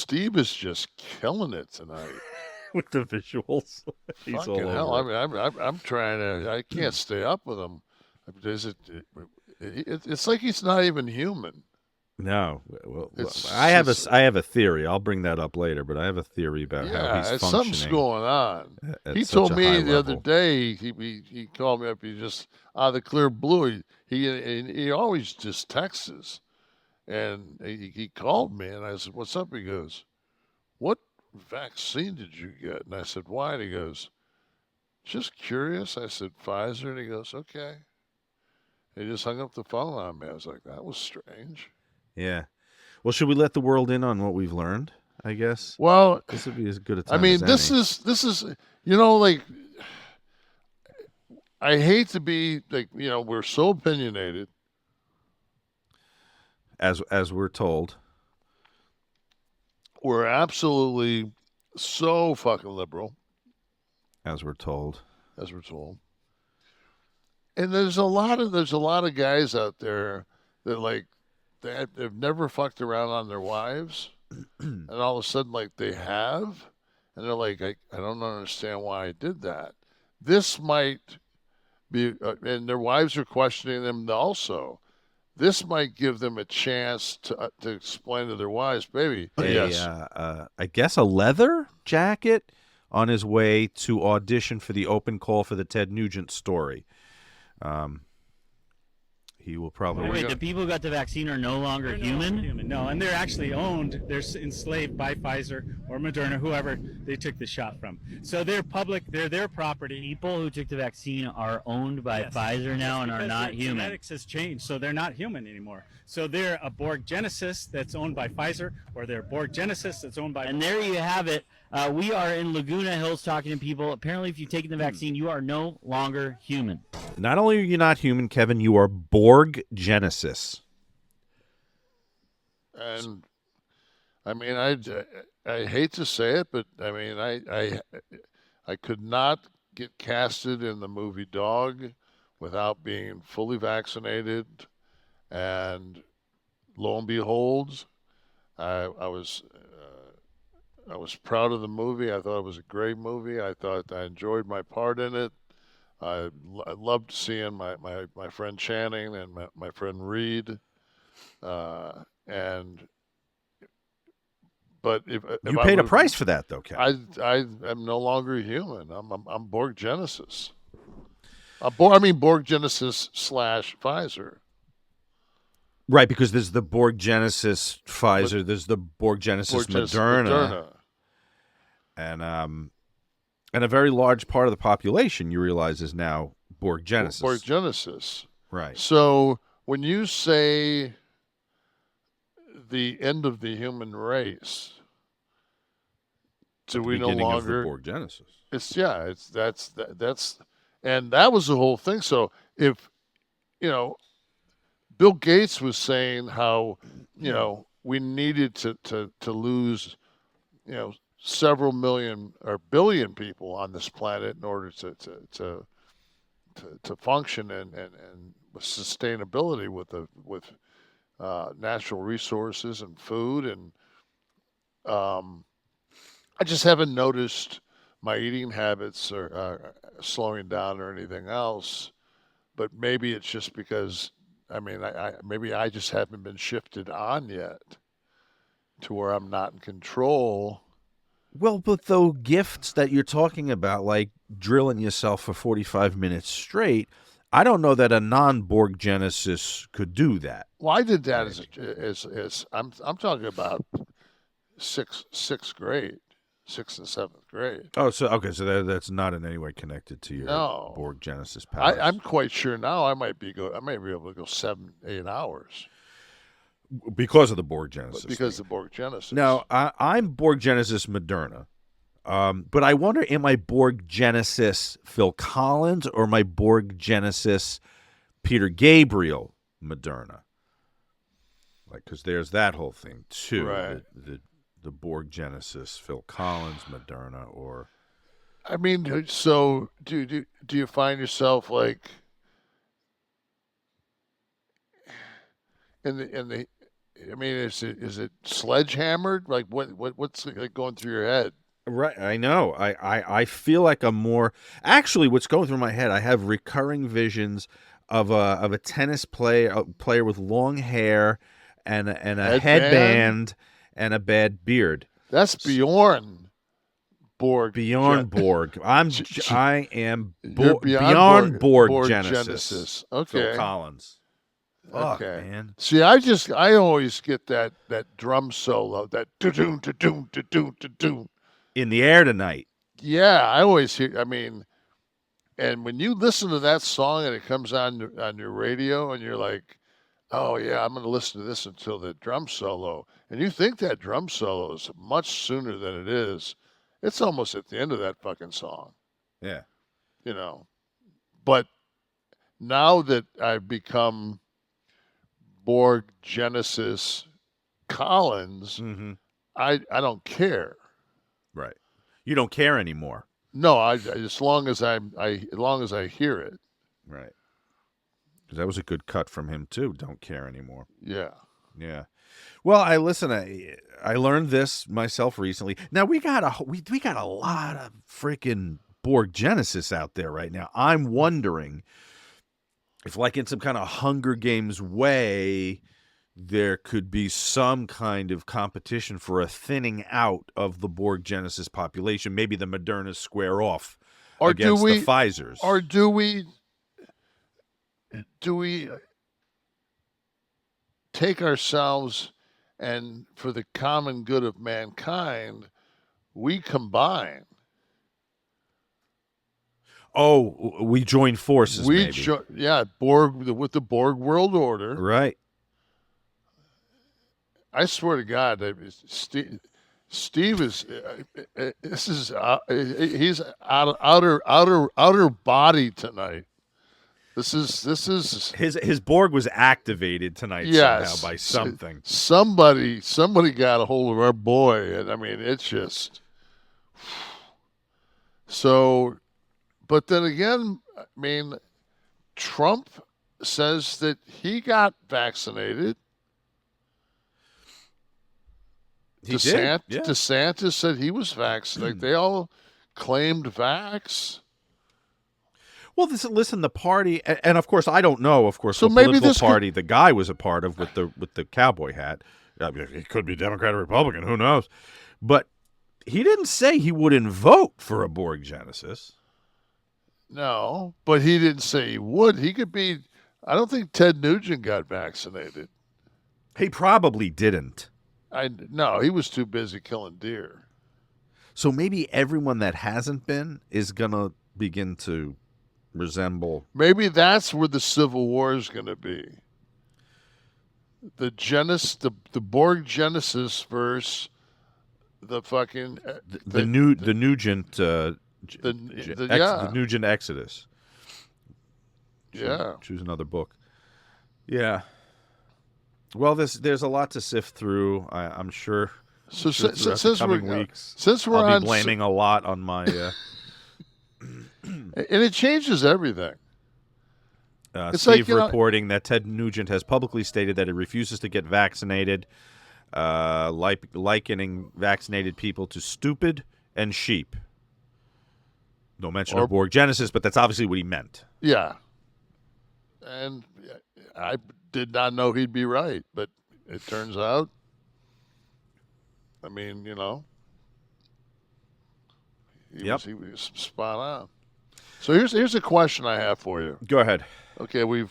Steve is just killing it tonight. With the visuals. He's Fucking all hell! over I'm trying to. I can't stay up with him. Is it's like he's not even human. No, well, It's I have just, a theory. I'll bring that up later, but I have a theory about how he's something's functioning going on. at He such told a high me the other level. day. He called me up. He just out of the clear blue. He always just texts, and he called me, and I said, "What's up?" He goes, "What vaccine did you get?" And I said, "Why?" And he goes, "Just curious." I said, "Pfizer," and he goes, "Okay." He just hung up the phone on me. I was like, "That was strange." Yeah. Well, should we let the world in on what we've learned? I guess Well, this would be as good a I time as mean, any. this is like I hate to be like we're so opinionated. As we're told. We're absolutely so fucking liberal, As we're told. as we're told. And there's a lot of guys out there that they've never fucked around on their wives, and all of a sudden like they have, and they're like, I don't understand why I did that. This might be, and their wives are questioning them also. This might give them a chance to explain to their wives, baby. Yes, I guess a leather jacket on his way to audition for the open call for the Ted Nugent story. He will probably. Wait, the people who got the vaccine are no longer human? No, and they're actually owned. They're enslaved by Pfizer or Moderna, whoever they took the shot from. So they're public. They're their property. People who took the vaccine are owned by Pfizer now and are not human. Genetics has changed, so they're not human anymore. So they're a Borg Genesis that's owned by Pfizer, or they're Borg Genesis that's owned by. And there you have it. We are in Laguna Hills talking to people. Apparently, if you've taken the vaccine, you are no longer human. Not only are you not human, Kevin, you are Borg Genesis. and I mean, I hate to say it, but I mean, I could not get casted in the movie Dog without being fully vaccinated, and lo and behold, I was proud of the movie. I thought it was a great movie. I thought I enjoyed my part in it. I loved seeing my friend Channing and my friend Reed. And but if You I paid a would've- price for that, though, Kevin. I am no longer human. I'm Borg Genesis. Borg Genesis / Pfizer. Right, because there's the Borg Genesis Pfizer, there's the Borg Genesis Moderna. And a very large part of the population, you realize, is now Borg Genesis. Borg Genesis. Right. So when you say the end of the human race, do we no Beginning of longer? the Borg Genesis. That's and that was the whole thing. So if Bill Gates was saying how we needed to lose several million or billion people on this planet in order to function and with sustainability with natural resources and food, and I just haven't noticed my eating habits are slowing down or anything else. But maybe it's just because maybe I just haven't been shifted on yet to where I'm not in control. Well, but though gifts that you're talking about, like drilling yourself for 45 minutes straight, I don't know that a non-Borg Genesis could do that. Well, I did that as I'm talking about sixth grade, 6th and 7th grade. Oh, so okay, so that's not in any way connected to your No. Borg Genesis powers. I'm quite sure now I might be able to go 7-8 hours because of the Borg Genesis. because of Borg Genesis. Now, I'm Borg Genesis Moderna, but I wonder, am I Borg Genesis Phil Collins or am I Borg Genesis Peter Gabriel Moderna? Like, because there's that whole thing too. Right. The Borg Genesis Phil Collins Moderna, or I mean, so do you find yourself like in the I mean, is it sledgehammered? Like what's like going through your head? Right, I know. I feel like I'm more. Actually, what's going through my head, I have recurring visions of a tennis player with long hair and a headband and a bad beard. That's Bjorn Borg. Beyond Borg. I am You're beyond beyond Borg Borg Genesis. Phil Okay. Collins. Fuck, Okay. man. See, I always get that drum solo, that do-doom, do-doom, do-doom, do-doom. In the air tonight. Yeah, I always hear. I mean, and when you listen to that song and it comes on your radio, and you're like, "Oh yeah, I'm going to listen to this until the drum solo," and you think that drum solo is much sooner than it is. It's almost at the end of that fucking song, Yeah. you know. But now that I've become Borg Genesis Collins, Mm-hmm. I don't care. Right. You don't care anymore. No, as long as as long as I hear it. Right. Because that was a good cut from him too. Don't care anymore. Yeah. Yeah. Well, I learned this myself recently. Now we got a lot of freaking Borg Genesis out there right now. I'm wondering if, like in some kind of Hunger Games way, there could be some kind of competition for a thinning out of the Borg Genesis population. Maybe the Modernas square off Or against do we the Pfizers. or do we take ourselves and for the common good of mankind, we combine. Oh, we join forces, We maybe. Borg with the Borg world order. Right. I swear to God, Steve is this is he's outer body tonight. This is His Borg was activated tonight yes, somehow by something. Somebody got a hold of our boy, and I mean it's just so. But then again, I mean, Trump says that he got vaccinated. He did. Yeah. DeSantis said he was vaccinated. They all claimed vax. Well, listen, the party, and of course, I don't know. Of course, So the maybe political this party the guy was a part of with the cowboy hat. I mean, he could be Democrat or Republican. Who knows? But he didn't say he wouldn't vote for a Borg Genesis. No, but he didn't say he would. He could be. I don't think Ted Nugent got vaccinated. He probably didn't. No, he was too busy killing deer. So maybe everyone that hasn't been is gonna begin to resemble. Maybe that's where the Civil War is going to be. The Borg Genesis versus the fucking The Nugent the Nugent Exodus. Yeah. Choose another book. Yeah. Well, there's a lot to sift through. I'm sure. So throughout the since coming we're weeks, since we're I'll on be blaming a lot on my. and it changes everything. It's Steve like, reporting that Ted Nugent has publicly stated that he refuses to get vaccinated, likening vaccinated people to stupid and sheep. No mention of Borg Genesis, but that's obviously what he meant. Yeah. And I did not know he'd be right, but it turns out, I mean, you know, he was spot on. So here's a question I have for you. Go ahead. Okay, we've